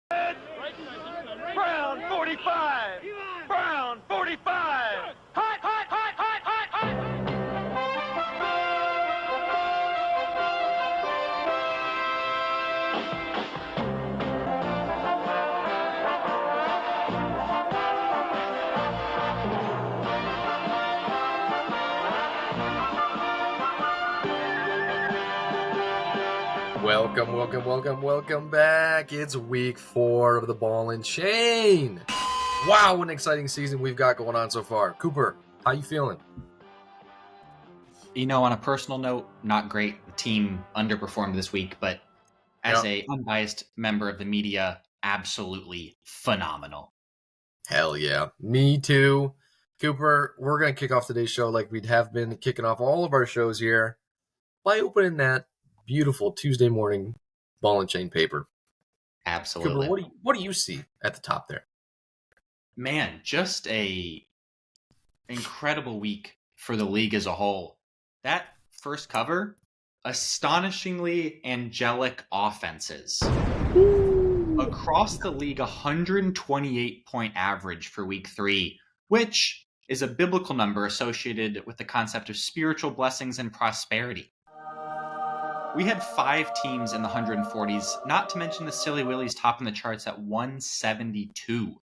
Brown 45! Brown 45! Hot, hot, hot, hot, hot, hot! Welcome back. It's week 4 of the Ball and Chain. Wow, what an exciting season we've got going on so far. Cooper, how you feeling? You know, on a personal note, not great. The team underperformed this week, but as a unbiased member of the media, absolutely phenomenal. Hell yeah. Me too. Cooper, we're going to kick off today's show like we'd have been kicking off all of our shows here by opening that beautiful Tuesday morning Ball and Chain paper. Absolutely. Cooper, what do you see at the top there? Man, just a incredible week for the league as a whole. That first cover, astonishingly angelic offenses. Across the league, 128-point average for week 3, which is a biblical number associated with the concept of spiritual blessings and prosperity. We had 5 teams in the 140s, not to mention the Silly Willies topping the charts at 172.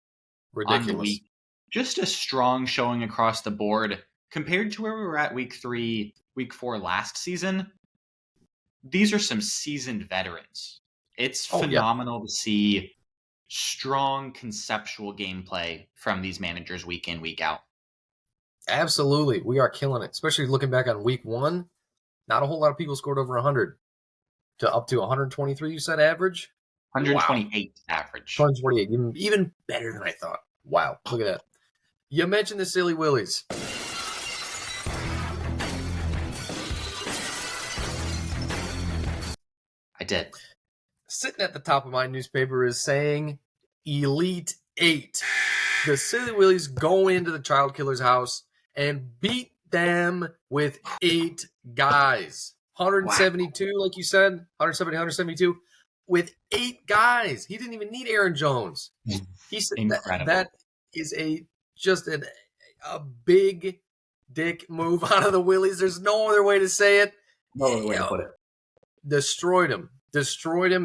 Ridiculous. On the week. Just a strong showing across the board. Compared to where we were at week 3, week 4 last season, these are some seasoned veterans. It's phenomenal to see strong conceptual gameplay from these managers week in, week out. Absolutely. We are killing it, especially looking back on week 1. Not a whole lot of people scored over 100 to up to 123, you said average? 128 average. 128, even better than I thought. Wow, look at that. You mentioned the Silly Willies. I did. Sitting at the top of my newspaper is saying Elite 8. The Silly Willies go into the Child Killer's house and beat them with 8 guys. 172, like you said, 170, 172, with 8 guys. He didn't even need Aaron Jones. He said that is a big dick move out of the Willies. There's no other way to say it. No other way to put it. Destroyed him,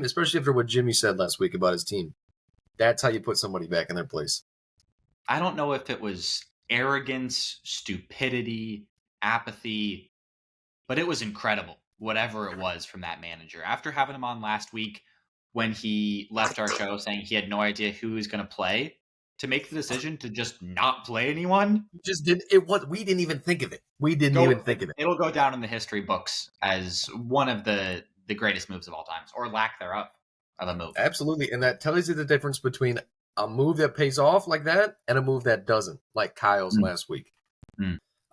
especially after what Jimmy said last week about his team. That's how you put somebody back in their place. I don't know if it was arrogance, stupidity, apathy, but it was incredible, whatever it was from that manager. After having him on last week when he left our show saying he had no idea who he was going to play, to make the decision to just not play anyone. We didn't even think of it. It'll go down in the history books as one of the greatest moves of all time, or lack thereof of a move. Absolutely, and that tells you the difference between a move that pays off like that and a move that doesn't, like Kyle's last week.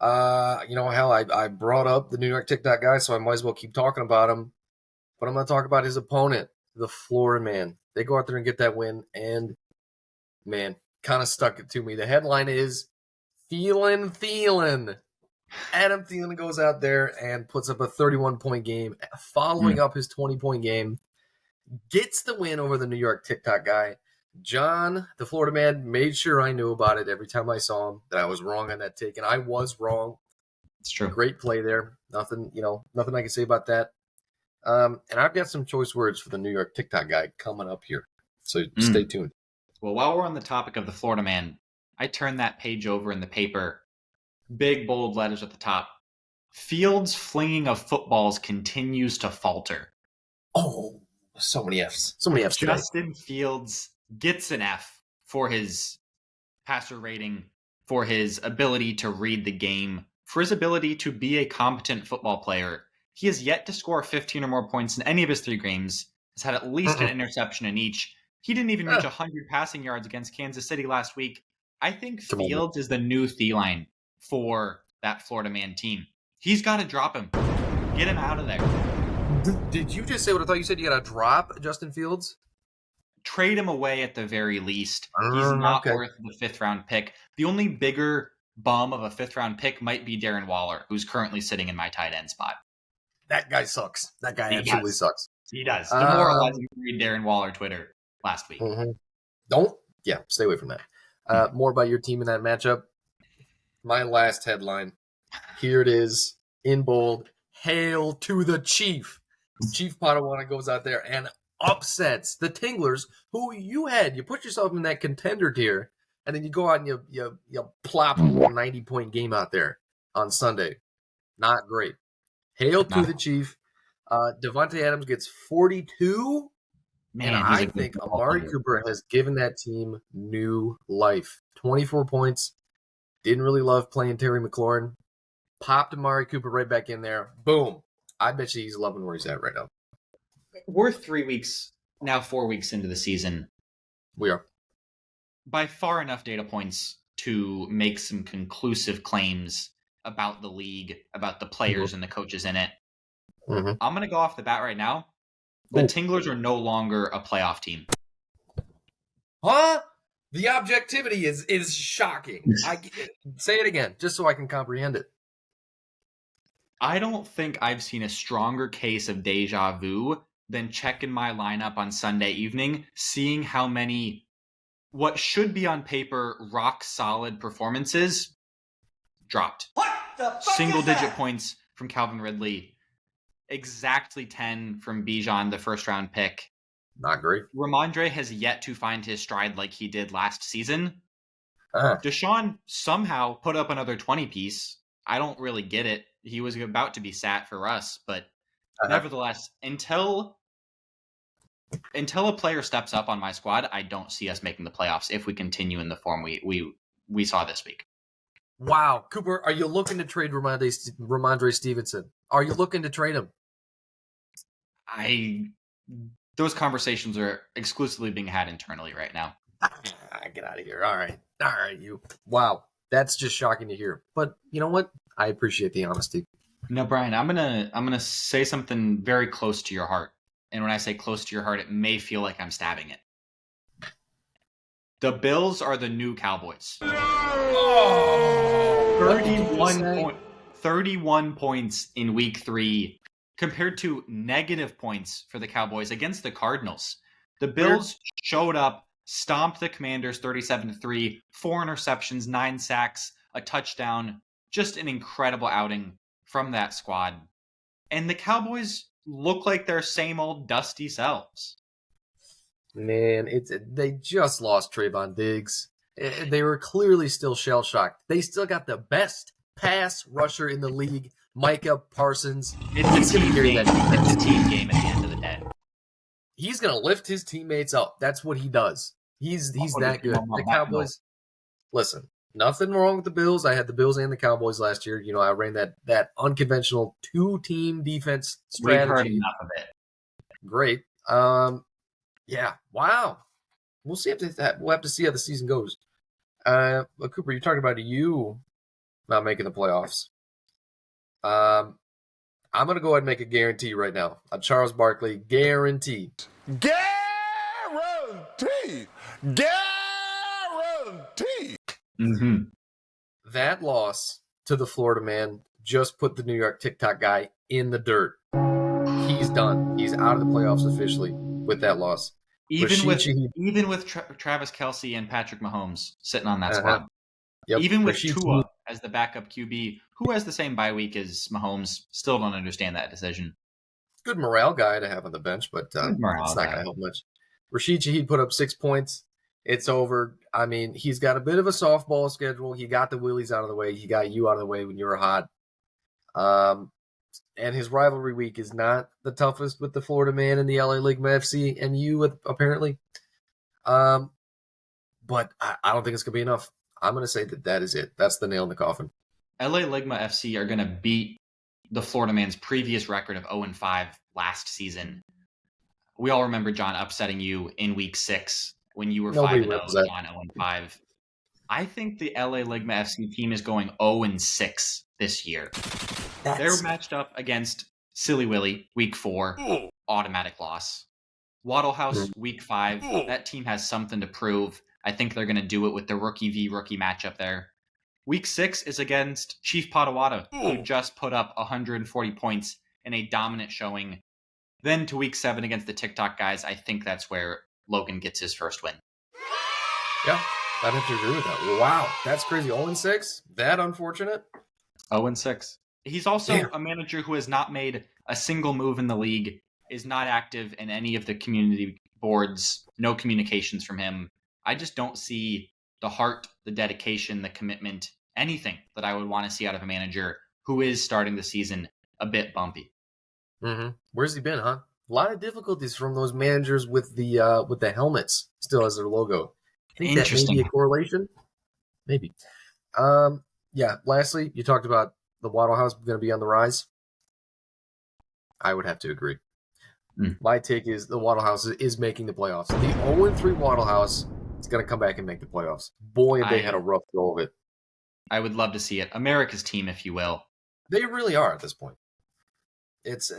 I brought up the New York TikTok guy, so I might as well keep talking about him. But I'm going to talk about his opponent, the Florida man. They go out there and get that win, and, man, kind of stuck it to me. The headline is Thielen. Adam Thielen goes out there and puts up a 31-point game, following up his 20-point game, gets the win over the New York TikTok guy. John, the Florida man, made sure I knew about it every time I saw him, that I was wrong on that take, and I was wrong. It's true. Great play there. Nothing I can say about that. And I've got some choice words for the New York TikTok guy coming up here, so stay tuned. Well, while we're on the topic of the Florida man, I turned that page over in the paper. Big, bold letters at the top. Fields' flinging of footballs continues to falter. Oh, so many Fs. So many Fs today. Justin Fields gets an F for his passer rating, for his ability to read the game, for his ability to be a competent football player. He has yet to score 15 or more points in any of his 3 games, has had at least an interception in each. He didn't even reach 100 passing yards against Kansas City last week. I think Fields is the new Thielen for that Florida man team. He's got to drop him. Get him out of there. Did you just say what I thought you said? You got to drop Justin Fields? Trade him away at the very least. He's not worth the 5th-round pick. The only bigger bum of a 5th-round pick might be Darren Waller, who's currently sitting in my tight end spot. That guy sucks. That guy absolutely sucks. He does. Demoralizing to read Darren Waller Twitter. last week. Stay away from that. More about your team in that matchup. My last headline. Here it is in bold. Hail to the Chief. Chief Padawana goes out there and upsets the Tinglers, who you put yourself in that contender tier, and then you go out and you plop a 90-point game out there on Sunday. Not great. Hail to the Chief. Devontae Adams gets 42. Man, and I think Amari Cooper has given that team new life. 24 points. Didn't really love playing Terry McLaurin. Popped Amari Cooper right back in there. Boom. I bet you he's loving where he's at right now. We're 4 weeks into the season. We are. By far enough data points to make some conclusive claims about the league, about the players and the coaches in it. Mm-hmm. I'm going to go off the bat right now. The Tinglers are no longer a playoff team. Huh? The objectivity is shocking. Say it again, just so I can comprehend it. I don't think I've seen a stronger case of deja vu than checking my lineup on Sunday evening, seeing how many what should be on paper rock solid performances dropped. What the fuck Single-digit points from Calvin Ridley. Exactly 10 from Bijan, the first-round pick. Not great. Ramondre has yet to find his stride like he did last season. Deshaun somehow put up another 20-piece. I don't really get it. He was about to be sat for us, but nevertheless, until a player steps up on my squad, I don't see us making the playoffs if we continue in the form we saw this week. Wow. Cooper, are you looking to trade Ramondre Stevenson? Are you looking to trade him? Those conversations are exclusively being had internally right now. Get out of here. All right, you. Wow, that's just shocking to hear. But you know what? I appreciate the honesty. No, Brian, I'm gonna say something very close to your heart. And when I say close to your heart, it may feel like I'm stabbing it. The Bills are the new Cowboys. 31 points in week 3 compared to negative points for the Cowboys against the Cardinals. The Bills showed up, stomped the Commanders 37-3, 4 interceptions, 9 sacks, a touchdown. Just an incredible outing from that squad. And the Cowboys look like their same old dusty selves. Man, they just lost Trayvon Diggs. They were clearly still shell-shocked. They still got the best pass rusher in the league, Micah Parsons. It's a team game. It's a team game at the end of the day. He's going to lift his teammates up. That's what he does. He's that good. The Cowboys, listen, nothing wrong with the Bills. I had the Bills and the Cowboys last year. I ran that unconventional 2-team defense strategy. We've heard enough of it. Great. Yeah. Wow. We'll see. We'll have to see how the season goes. Cooper, you're talking about you not making the playoffs. I'm going to go ahead and make a guarantee right now. A Charles Barkley guarantee. Guarantee. Guarantee. Mm-hmm. That loss to the Florida man just put the New York TikTok guy in the dirt. He's done. He's out of the playoffs officially with that loss. Even with Travis Kelce and Patrick Mahomes sitting on that spot. Yep. Even with Tua as the backup QB, who has the same bye week as Mahomes, still don't understand that decision. Good morale guy to have on the bench, but it's not going to help much. Rashid Shaheed put up 6 points. It's over. I mean, he's got a bit of a softball schedule. He got the Willies out of the way. He got you out of the way when you were hot. And his rivalry week is not the toughest with the Florida man and the LA Ligma FC and you, apparently. But I don't think it's going to be enough. I'm going to say that is it. That's the nail in the coffin. LA Ligma FC are going to beat the Florida man's previous record of 0-5 last season. We all remember John upsetting you in week 6 when you were 5-0, John 0-5. I think the LA Ligma FC team is going 0-6 this year. They're matched up against Silly Willy, week 4, automatic loss. Waddlehouse, week 5, that team has something to prove. I think they're going to do it with the rookie v. rookie matchup there. Week 6 is against Chief Potawatomi, who just put up 140 points in a dominant showing. Then to week 7 against the TikTok guys, I think that's where Logan gets his first win. Yeah, I'd have to agree with that. Wow, that's crazy. 0-6? That unfortunate? 0-6. He's also Damn. a manager who has not made a single move in the league, is not active in any of the community boards, no communications from him. I just don't see the heart, the dedication, the commitment, anything that I would want to see out of a manager who is starting the season a bit bumpy. Mm-hmm. Where's he been, huh? A lot of difficulties from those managers with the helmets still as their logo. I think that may be a correlation. Maybe. Yeah, lastly, you talked about the Waddle House going to be on the rise. I would have to agree. My take is the Waddle House is making the playoffs. The 0-3 Waddle House is going to come back and make the playoffs. Boy, have they had a rough go of it. I would love to see it. America's team, if you will. They really are at this point.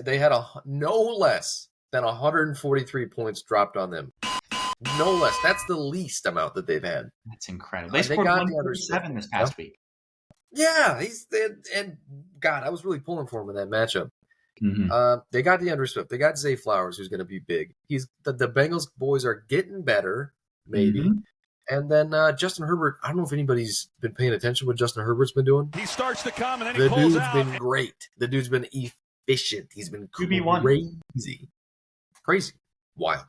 They had no less than 143 points dropped on them. No less. That's the least amount that they've had. That's incredible. They scored 137 this past week. Yeah, and God, I was really pulling for him in that matchup. Mm-hmm. They got DeAndre Swift. They got Zay Flowers, who's going to be big. The Bengals boys are getting better, maybe. Mm-hmm. And then Justin Herbert. I don't know if anybody's been paying attention to what Justin Herbert's been doing. He starts to come and then the he pulls dude's out. been great. The dude's been efficient. He's been QB1. crazy, wild.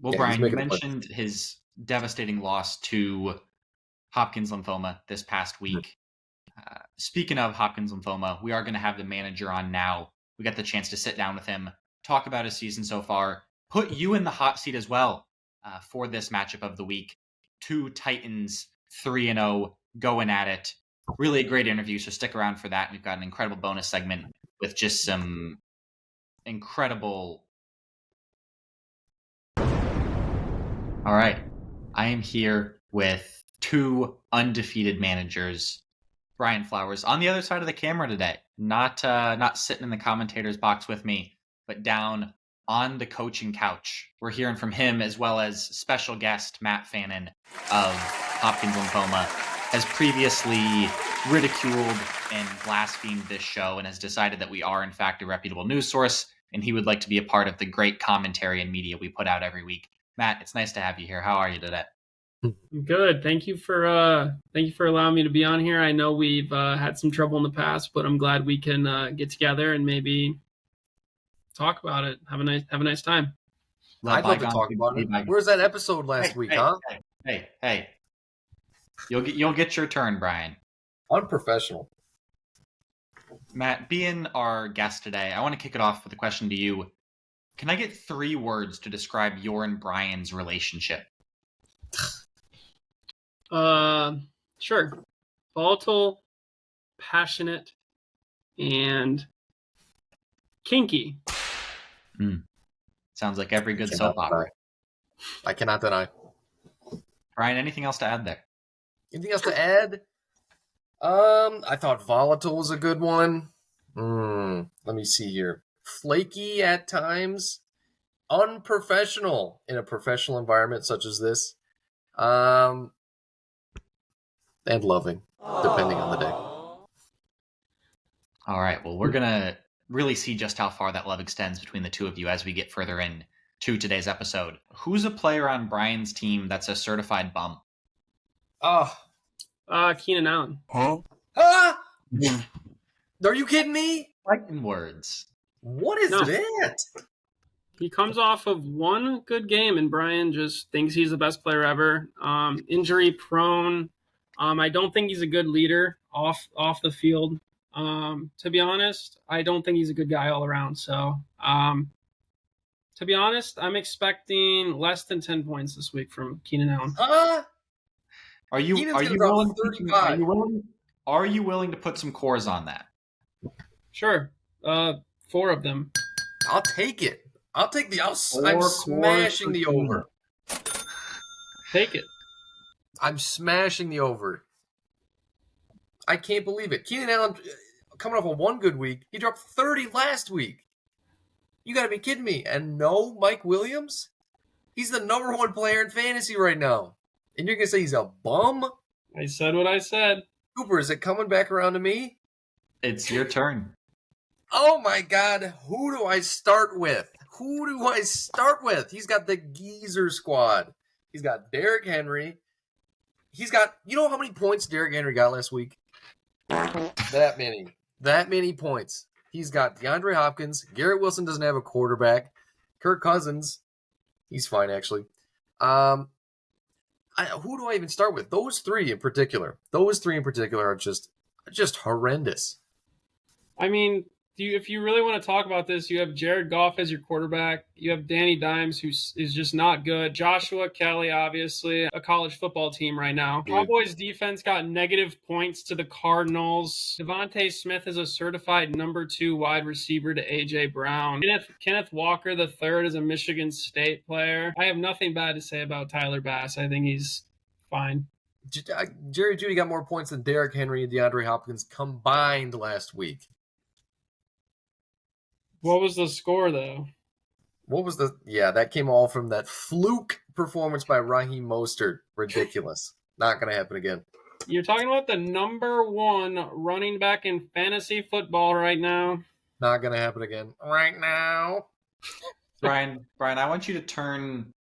Well, yeah, Brian, you mentioned his devastating loss to Hopkins Lymphoma this past week. Speaking of Hopkins Lymphoma, we are going to have the manager on now. We got the chance to sit down with him, talk about his season so far, put you in the hot seat as well for this matchup of the week. 2 Titans, 3-0, going at it. Really a great interview, so stick around for that. We've got an incredible bonus segment with just some incredible... All right. I am here with 2 undefeated managers. Brian Flowers on the other side of the camera today, not sitting in the commentator's box with me, but down on the coaching couch. We're hearing from him as well as special guest Matt Fannin of Hopkins Lymphoma has previously ridiculed and blasphemed this show and has decided that we are in fact a reputable news source, and he would like to be a part of the great commentary and media we put out every week. Matt, it's nice to have you here. How are you today? Good. Thank you for allowing me to be on here. I know we've had some trouble in the past, but I'm glad we can get together and maybe talk about it. Have a nice time. I'd love to talk about it. Where's that episode last week, huh? Hey. You'll get your turn, Brian. Unprofessional. Matt, being our guest today, I want to kick it off with a question to you. Can I get 3 words to describe your and Brian's relationship? Sure. Volatile, passionate, and kinky. Sounds like every good soap opera. I cannot deny. Brian, anything else to add there? Anything else to add? I thought volatile was a good one. Let me see here. Flaky at times. Unprofessional in a professional environment such as this. And loving, depending on the day. All right. Well, we're going to really see just how far that love extends between the two of you as we get further into today's episode. Who's a player on Brian's team that's a certified bum? Keenan Allen. Huh? Are you kidding me? Fighting words. What is that? He comes off of one good game, and Brian just thinks he's the best player ever. Injury prone. I don't think he's a good leader off the field. To be honest, I don't think he's a good guy all around. So, to be honest, I'm expecting less than 10 points this week from Keenan Allen. Are you willing to put some cores on that? Sure. 4 of them. I'll take it. I'm smashing the over. Take it. I'm smashing the over. I can't believe it. Keenan Allen, coming off a 1 good week, he dropped 30 last week. You got to be kidding me. And no Mike Williams? He's the number 1 player in fantasy right now. And you're going to say he's a bum? I said what I said. Cooper, is it coming back around to me? It's your turn. Oh, my God. Who do I start with? Who do I start with? He's got the geezer squad. He's got Derrick Henry. He's got, you know how many points Derrick Henry got last week? That many. That many points. He's got DeAndre Hopkins. Garrett Wilson doesn't have a quarterback. Kirk Cousins, he's fine actually. Who do I even start with? Those three in particular. Are just horrendous. I mean, if you really want to talk about this, you have Jared Goff as your quarterback. You have Danny Dimes, who is just not good. Joshua Kelly, obviously, a college football team right now. Dude. Cowboys defense got negative points to the Cardinals. Devontae Smith is a certified number 2 wide receiver to A.J. Brown. Kenneth Walker III is a Michigan State player. I have nothing bad to say about Tyler Bass. I think he's fine. Jerry Jeudy got more points than Derrick Henry and DeAndre Hopkins combined last week. What was the score, though? That came all from that fluke performance by Raheem Mostert. Ridiculous. Not going to happen again. You're talking about the number 1 running back in fantasy football right now. Not going to happen again. Right now. Brian, I want you to turn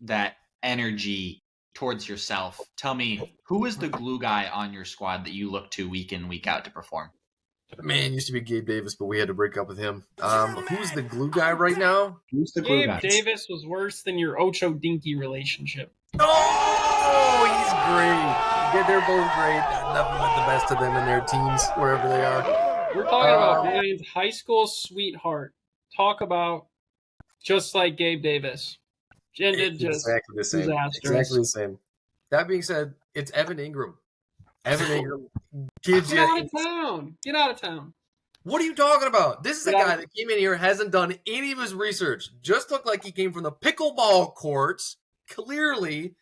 that energy towards yourself. Tell me, who is the glue guy on your squad that you look to week in, week out to perform? Man, used to be Gabe Davis, but we had to break up with him. Who's the glue guy right now? Who's the glue guy? Gabe Davis was worse than your Ocho Dinky relationship. Oh, he's great. They're both great. Nothing but the best of them and their teams, wherever they are. We're talking about Brian's high school sweetheart. Talk about just like Gabe Davis. Ended just exactly the same. disastrous. Exactly the same. That being said, it's Evan Ingram. Evan Ingram gives Get you. out of town. Get out of town. What are you talking about? This is a guy that came in here, hasn't done any of his research. Just looked like he came from the pickleball courts. Clearly,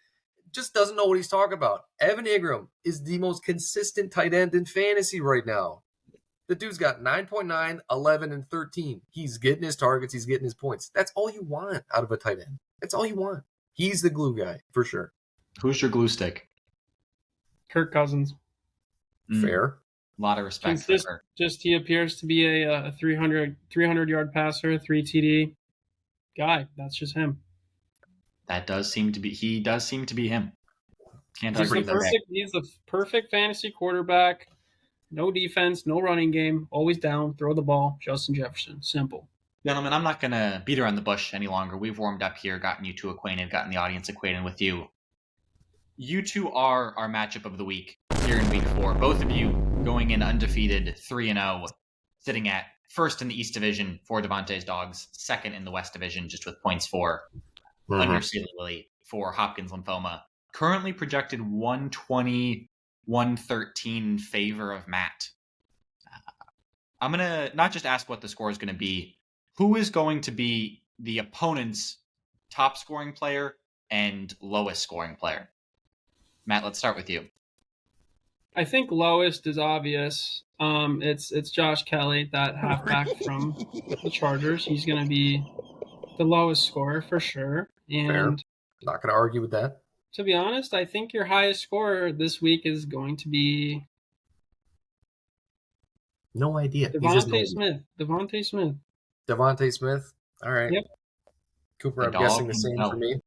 just doesn't know what he's talking about. Evan Ingram is the most consistent tight end in fantasy right now. The dude's got 9.9, 11, and 13. He's getting his targets. He's getting his points. That's all you want out of a tight end. That's all you want. He's the glue guy, for sure. Who's your glue stick? Kirk Cousins. Fair. A lot of respect for Kirk. Just he appears to be a 300-yard passer, 3 TD guy. That's just him. He does seem to be him. Can't He's argue that. He's the perfect fantasy quarterback. No defense, no running game, always down, throw the ball. Justin Jefferson. Simple. Gentlemen, I'm not going to beat around the bush any longer. We've warmed up here, gotten you two acquainted, gotten the audience acquainted with you. You two are our matchup of the week here in week 4. Both of you going in undefeated, 3-0, sitting at first in the East Division for Devontae's Dogs, second in the West Division, just with points for underseededly for Hopkins Lymphoma. Currently projected 120, 113 in favor of Matt. I'm going to not just ask what the score is going to be, who is going to be the opponent's top scoring player and lowest scoring player? Matt, let's start with you. I think lowest is obvious. It's Josh Kelly, that halfback from the Chargers. He's going to be the lowest scorer for sure. And Fair. Not going to argue with that. To be honest, I think your highest scorer this week is going to be no idea. Devontae Smith. Devontae Smith. All right. Yep. Cooper, I'm guessing the same for me.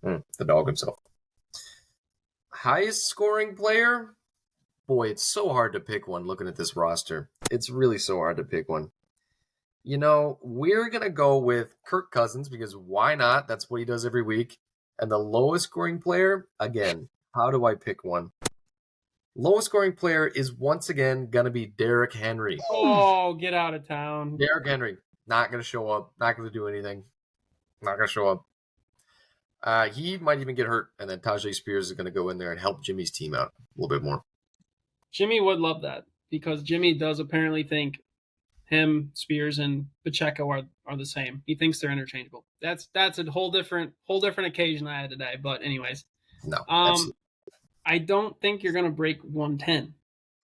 The dog himself. Highest scoring player? Boy, it's so hard to pick one looking at this roster. It's really so hard to pick one. You know, we're going to go with Kirk Cousins because why not? That's what he does every week. And the lowest scoring player, again, how do I pick one? Lowest scoring player is once again going to be Derrick Henry. Oh, get out of town. Derrick Henry, not going to show up, not going to do anything. Not going to show up. He might even get hurt, and then Tajay Spears is going to go in there and help Jimmy's team out a little bit more. Jimmy would love that because Jimmy does apparently think him, Spears, and Pacheco are the same. He thinks they're interchangeable. That's a whole different occasion I had today. But anyways, no. I don't think you're going to break 110.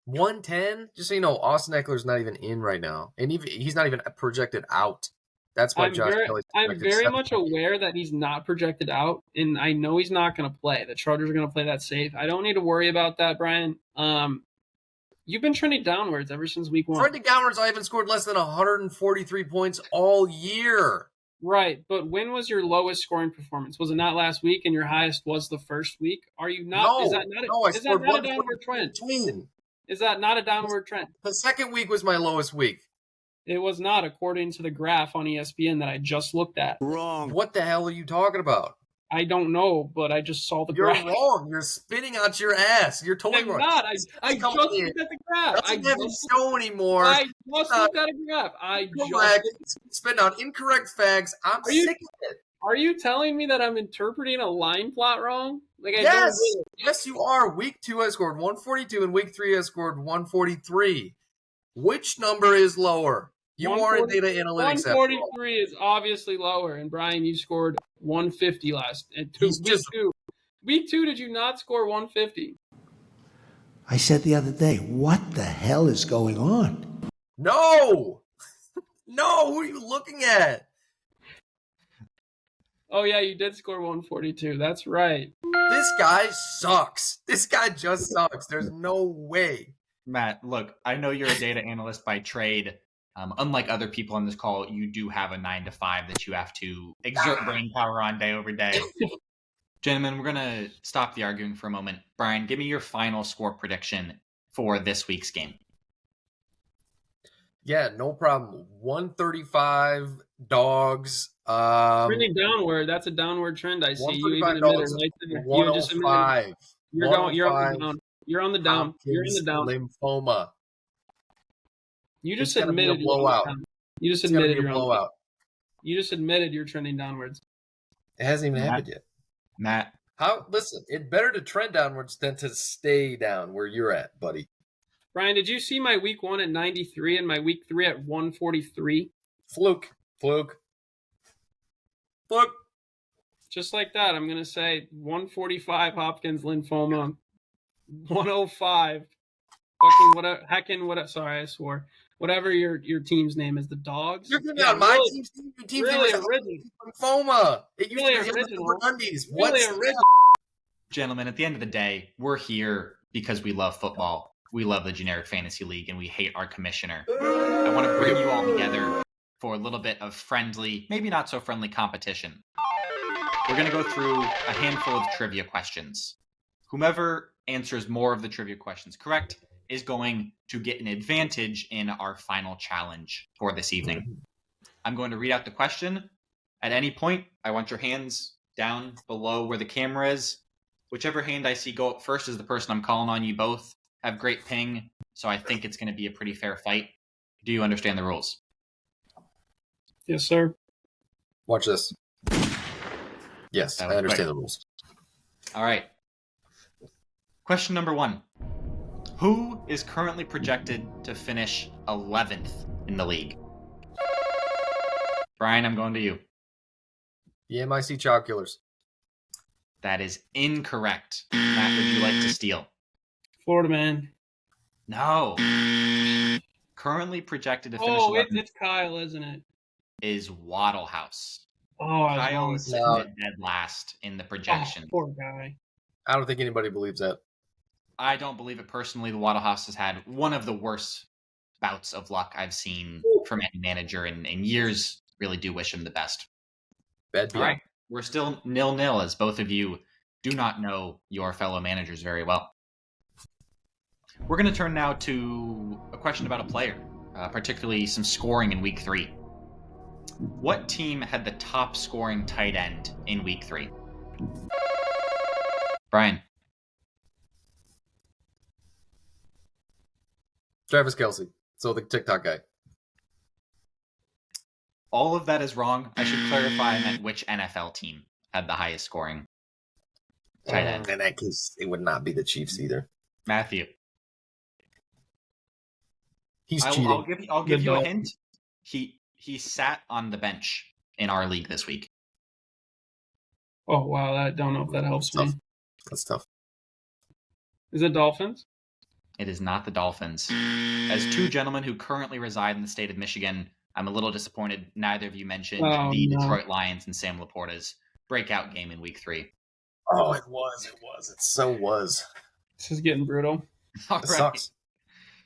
110? Just so you know, Austin Eckler's not even in right now, and he's not even projected out. That's why I'm very much aware that he's not projected out, and I know he's not going to play. The Chargers are going to play that safe. I don't need to worry about that, Brian. You've been trending downwards ever since week 1. Trending downwards, I haven't scored less than 143 points all year. Right, but when was your lowest scoring performance? Was it not last week, and your highest was the first week? Are you not? No, is that not I scored a downward trend? 114. Is that not a downward trend? The second week was my lowest week. It was not, according to the graph on ESPN that I just looked at. Wrong. What the hell are you talking about? I don't know, but I just saw the You're graph. wrong. You're spinning out your ass. You're totally I'm wrong. not. I just Come looked in. at the graph. Doesn't have a show anymore. I just looked at a graph. Correct. Spitting out incorrect facts. I'm sick of it. Are you telling me that I'm interpreting a line plot wrong? Like Yes. Yes, you are. Week 2, I scored 142, and week 3, I scored 143. Which number is lower? You are in data analytics. 143 is obviously lower, and Brian, you scored 150 week 2. Week 2, did you not score 150? I said the other day, what the hell is going on? No! No, who are you looking at? Oh, yeah, you did score 142. That's right. This guy sucks. This guy just sucks. There's no way. Matt, look, I know you're a data analyst by trade. Unlike other people on this call, you do have a 9 to 5 that you have to exert brain power on day over day. Gentlemen, we're going to stop the arguing for a moment. Brian, give me your final score prediction for this week's game. Yeah, no problem. 135 dogs. Trending downward. That's a downward trend. I see. You even 135 admitted dogs. right there. 105. You're on the down. You're on the down. You're in the down. Lymphoma. You just It's gonna be a admitted blowout. You just It's gonna admitted be a you're on. blowout. You just admitted you're trending downwards. It hasn't even happened yet. Matt, Listen, it's better to trend downwards than to stay down where you're at, buddy. Brian, did you see my week 1 at 93 and my week 3 at 143? Fluke. Just like that, I'm going to say 145 Hopkins Lymphoma, 105 sorry, I swore. Whatever your team's name is, the Dogs. You're giving out my team's name. Your team's really name is original. Lymphoma. It used Really to be original. Undies. Really What's original. gentlemen, at the end of the day, we're here because we love football. We love the generic fantasy league, and we hate our commissioner. I want to bring you all together for a little bit of friendly, maybe not so friendly competition. We're going to go through a handful of trivia questions. Whomever answers more of the trivia questions correct is going to get an advantage in our final challenge for this evening. I'm going to read out the question. At any point, I want your hands down below where the camera is. Whichever hand I see go up first is the person I'm calling on. You both have great ping, so I think it's going to be a pretty fair fight. Do you understand the rules? Yes, sir. Watch this. Yes, I understand the rules. All right. Question number 1. Who is currently projected to finish 11th in the league? Brian, I'm going to you. The MIC Child Killers. That is incorrect. Matt, would you like to steal? Florida man. No. Currently projected to finish Oh, 11th it's Kyle, isn't it? is Waddle House. Oh, I was Kyle wrong. is sitting at dead last in the projection. Oh, poor guy. I don't think anybody believes that. I don't believe it personally. The Waddle House has had one of the worst bouts of luck I've seen from any manager in years. Really do wish him the best. Bad All right. We're still 0-0 as both of you do not know your fellow managers very well. We're going to turn now to a question about a player, particularly some scoring in week 3. What team had the top scoring tight end in week 3? Brian. Travis Kelce. So the TikTok guy. All of that is wrong. I should clarify I meant which NFL team had the highest scoring tight end. In that case, it would not be the Chiefs either. Matthew. He's cheating. I'll give you a hint. He sat on the bench in our league this week. Oh, wow. I don't know if that helps me. That's tough. Is it Dolphins? It is not the Dolphins. As two gentlemen who currently reside in the state of Michigan, I'm a little disappointed neither of you mentioned Detroit Lions and Sam Laporta's breakout game in week 3. Oh, it was. It so was. This is getting brutal. All It right. sucks.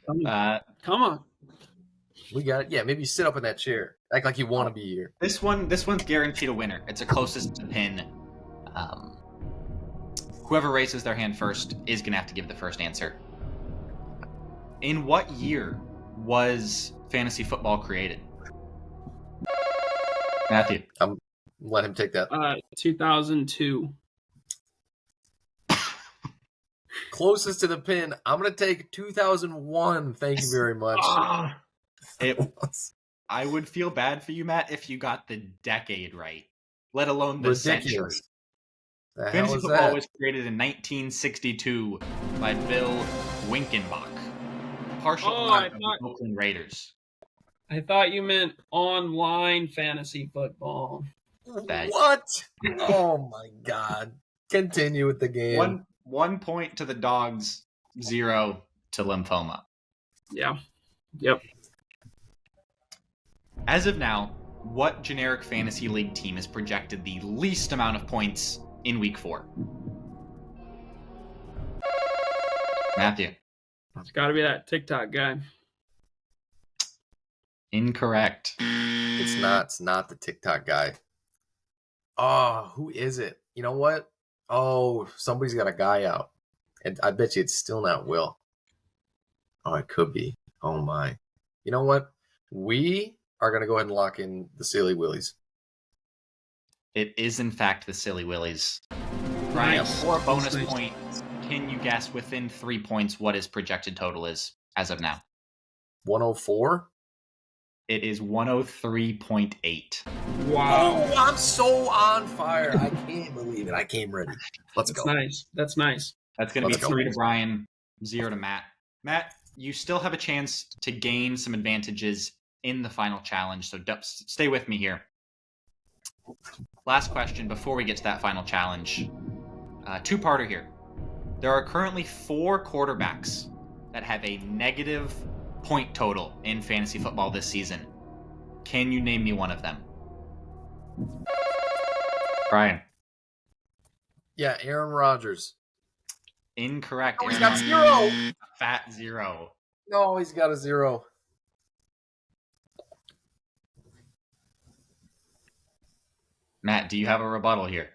Come on. We got it. Yeah, maybe sit up in that chair. Act like you want to be here. This one's guaranteed a winner. It's the closest to the pin. Whoever raises their hand first is going to have to give the first answer. In what year was fantasy football created? Matthew. Let him take that. 2002. Closest to the pin. I'm going to take 2001. Thank you very much. I would feel bad for you, Matt, if you got the decade right, let alone the century. Ridiculous. The hell Fantasy is football that? was created in 1962 by Bill Winkenbach, partial owner of the Oakland Raiders. I thought you meant online fantasy football. What? Oh my God. Continue with the game. 1 point to the Dogs, 0 to Lymphoma. Yeah. Yep. As of now, what generic fantasy league team is projected the least amount of points in week 4? Matthew. It's got to be that TikTok guy. Incorrect. It's not. It's not the TikTok guy. Oh, who is it? You know what? Oh, somebody's got a guy out. And I bet you it's still not Will. Oh, it could be. Oh, my. You know what? We are going to go ahead and lock in the Silly Willies. It is, in fact, the Silly Willies. Brian, Nice. for a bonus point, can you guess within 3 points what his projected total is as of now? 104? It is 103.8. Wow. Oh, I'm so on fire. I can't believe it. I came ready. Let's That's go. nice. That's nice. That's going to be Let's go. 3 to Brian, 0 to Matt. Matt, you still have a chance to gain some advantages in the final challenge, so stay with me here. Last question before we get to that final challenge. Two-parter here. There are currently 4 quarterbacks that have a negative point total in fantasy football this season. Can you name me one of them? Brian. Yeah, Aaron Rodgers. Incorrect. Oh, he's Aaron got Rodgers. 0. Fat 0. No, he's got a 0. Matt, do you have a rebuttal here?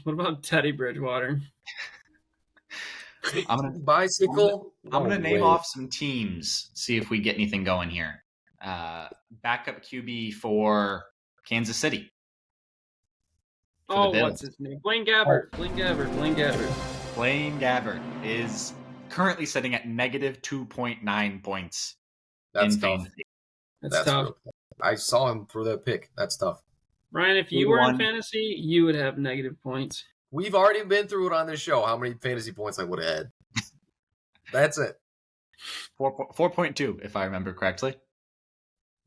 What about Teddy Bridgewater? Bicycle. I'm going to No name way. off some teams, see if we get anything going here. Backup QB for Kansas City. For the Oh, Bills. what's his name? Blaine Gabbert. Blaine Gabbert. Blaine Gabbert is currently sitting at negative 2.9 points That's in tough. fantasy. That's tough. real tough. I saw him throw that pick. That's tough. Ryan, if you were in fantasy, you would have negative points. We've already been through it on this show. How many fantasy points I would have had. That's it. 4.2, if I remember correctly.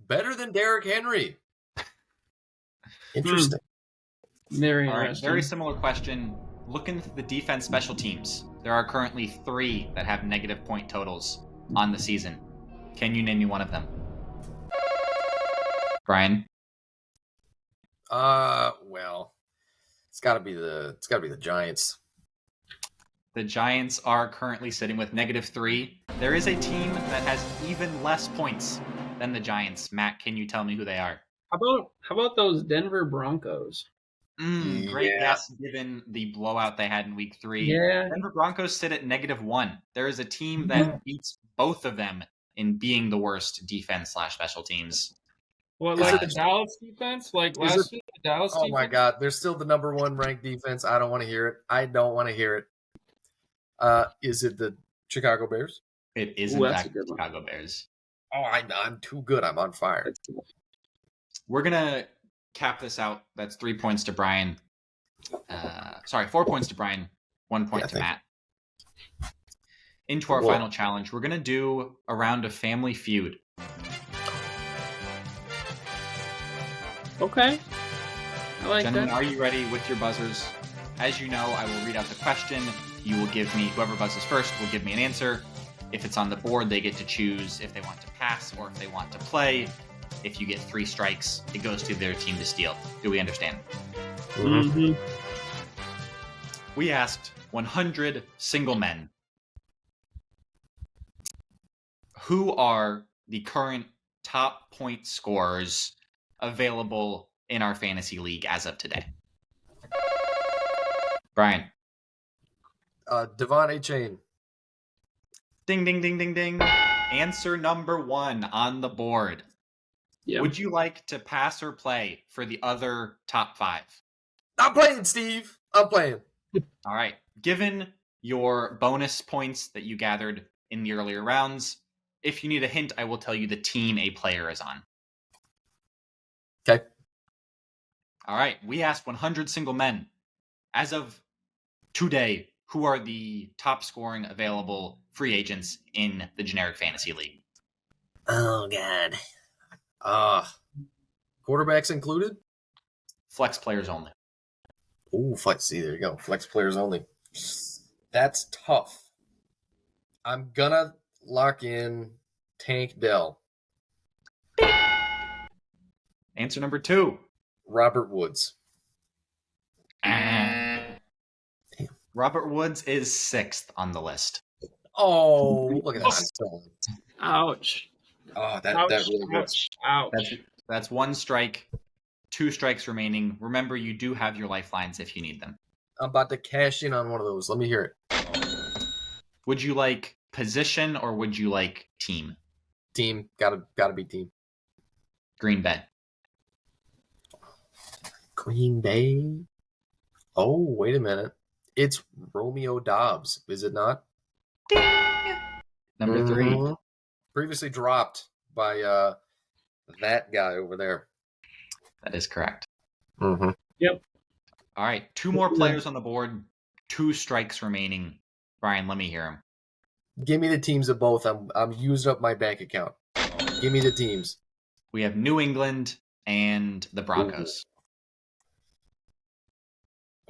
Better than Derrick Henry. Interesting. Very All right, interesting. very similar question. Looking at the defense special teams, there are currently 3 that have negative point totals on the season. Can you name me one of them? Brian? Well, it's got to be the Giants. The Giants are currently sitting with negative 3. There is a team that has even less points than the Giants. Matt, can you tell me who they are? How about those Denver Broncos? Great guess, given the blowout they had in week 3. Yeah. Denver Broncos sit at negative 1. There is a team that beats both of them in being the worst defense / special teams. What, like the Dallas defense? Like last week, the Dallas defense? Oh my God, they're still the number 1 ranked defense. I don't want to hear it. I don't want to hear it. Is it the Chicago Bears? It is, Ooh, in that's fact, a good the one. Chicago Bears. Oh, I'm too good. I'm on fire. We're going to cap this out. That's 3 points to Brian. 4 points to Brian, 1 point to Matt. Into our final challenge, we're going to do a round of Family Feud. Okay. I like Gentlemen, that. are you ready with your buzzers? As you know, I will read out the question. You will give me, whoever buzzes first will give me an answer. If it's on the board, they get to choose if they want to pass or if they want to play. If you get 3 strikes, it goes to their team to steal. Do we understand? Mm-hmm. We asked 100 single men who are the current top point scorers available in our fantasy league as of today? Brian. Devon A. Chain. Ding, ding, ding, ding, ding. Answer number 1 on the board. Yeah. Would you like to pass or play for the other top 5? I'm playing, Steve. I'm playing. All right. Given your bonus points that you gathered in the earlier rounds, if you need a hint, I will tell you the team a player is on. Okay. All right. We asked 100 single men. As of today, who are the top scoring available free agents in the generic fantasy league? Oh, God. Quarterbacks included? Flex players only. Ooh, flex. See, there you go. Flex players only. That's tough. I'm gonna lock in Tank Dell. Answer number 2. Robert Woods. Robert Woods is 6th on the list. Oh, look at that. Ouch. Oh, that Ouch. really hurts. Ouch. That's 1 strike, 2 strikes remaining. Remember, you do have your lifelines if you need them. I'm about to cash in on one of those. Let me hear it. Would you like position or would you like team? Team. Gotta be team. Green Bay. Green Bay. Oh, wait a minute. It's Romeo Dobbs, is it not? Number 3. Mhm. Previously dropped by that guy over there. That is correct. Mm-hmm. All right. 2 more players on the board. 2 strikes remaining. Brian, let me hear him. Give me the teams of both. I'm using up my bank account. Give me the teams. We have New England and the Broncos.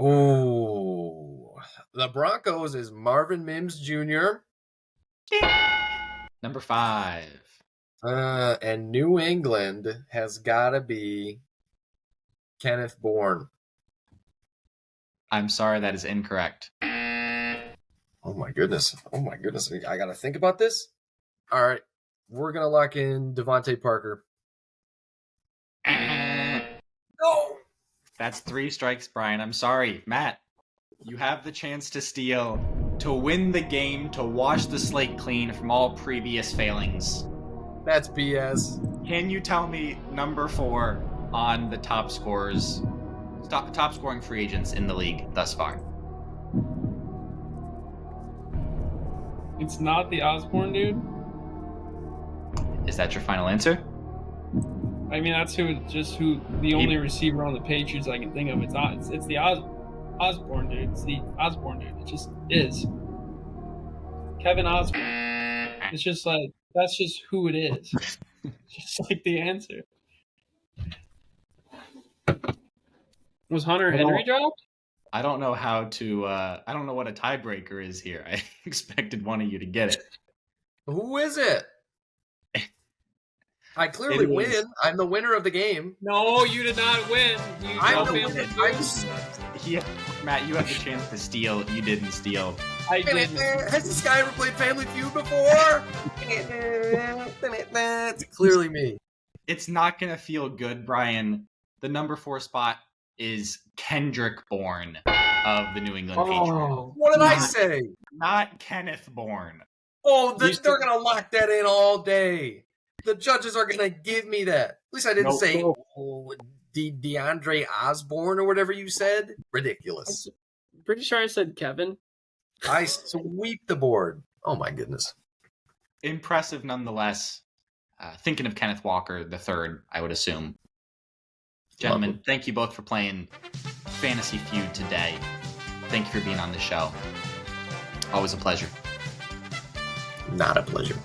Oh, the Broncos is Marvin Mims Jr. Number 5. And New England has got to be Kenneth Bourne. I'm sorry, that is incorrect. Oh my goodness. I got to think about this. All right. We're going to lock in Devontae Parker. No. That's 3 strikes, Brian. I'm sorry. Matt, you have the chance to steal, to win the game, to wash the slate clean from all previous failings. That's BS. Can you tell me number 4 on the top scorers, top scoring free agents in the league thus far? It's not the Osborne dude. Is that your final answer? I mean, that's the only receiver on the Patriots I can think of. It's the Osborne dude. It's the Osborne dude. It just is. Kevin Osborne. It's just like, that's just who it is. Just like the answer. Was Hunter Henry dropped? I don't know how to, I don't know what a tiebreaker is here. I expected one of you to get it. Who is it? I clearly win. I'm the winner of the game. No, you did not win. I'm the winner. Yeah, Matt, you have the chance to steal. You didn't steal. I did. Has this guy ever played Family Feud before? It's clearly me. It's not going to feel good, Brian. The number 4 spot is Kendrick Bourne of the New England Patriots. What did I say? Not Kenneth Bourne. Oh, they're going to lock that in all day. The judges are going to give me that. At least I didn't say DeAndre Osborne or whatever you said. Ridiculous. I'm pretty sure I said Kevin. I sweep the board. Oh, my goodness. Impressive nonetheless. Thinking of Kenneth Walker III, I would assume. Gentlemen, thank you both for playing Fantasy Feud today. Thank you for being on the show. Always a pleasure. Not a pleasure.